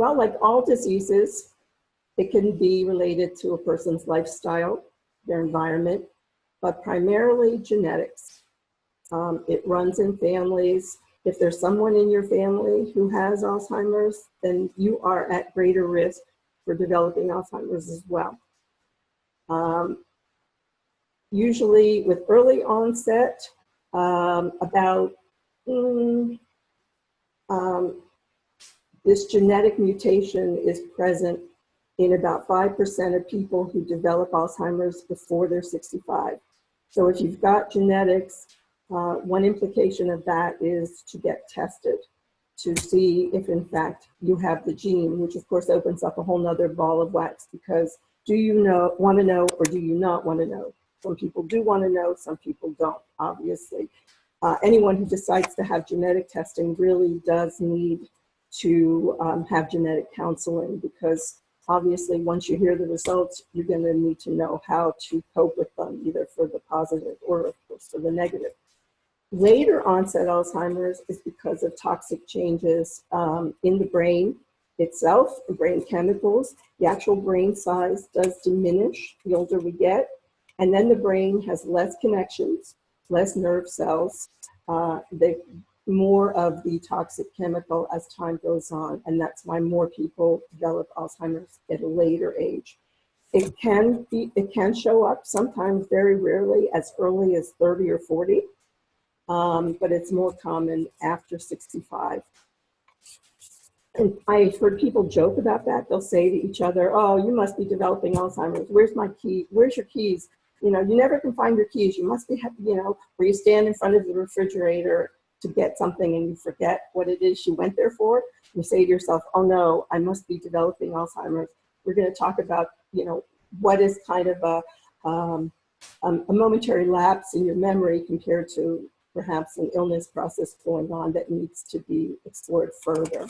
Well, like all diseases, it can be related to a person's lifestyle, their environment, but primarily genetics. It runs in families. If there's someone in your family who has Alzheimer's, then you are at greater risk for developing Alzheimer's as well. Usually with early onset, this genetic mutation is present in about 5% of people who develop Alzheimer's before they're 65. So if you've got genetics, one implication of that is to get tested to see if in fact you have the gene, which of course opens up a whole nother ball of wax, because do you want to know or do you not want to know? Some people do want to know, some people don't, obviously. Anyone who decides to have genetic testing really does need to have genetic counseling, because obviously once you hear the results, you're going to need to know how to cope with them, either for the positive or of course for the negative. Later onset Alzheimer's is because of toxic changes in the brain itself, the brain chemicals. The actual brain size does diminish the older we get, and then the brain has less connections, less nerve cells, more of the toxic chemical as time goes on, and that's why more people develop Alzheimer's at a later age. It can show up sometimes, very rarely, as early as 30 or 40. But it's more common after 65. And I've heard people joke about that. They'll say to each other, oh, you must be developing Alzheimer's. Where's my key? Where's your keys? You know, you never can find your keys. You must be, you know, where you stand in front of the refrigerator to get something and you forget what it is you went there for. You say to yourself, oh no, I must be developing Alzheimer's. We're going to talk about, you know, what is kind of a momentary lapse in your memory compared to perhaps an illness process going on that needs to be explored further.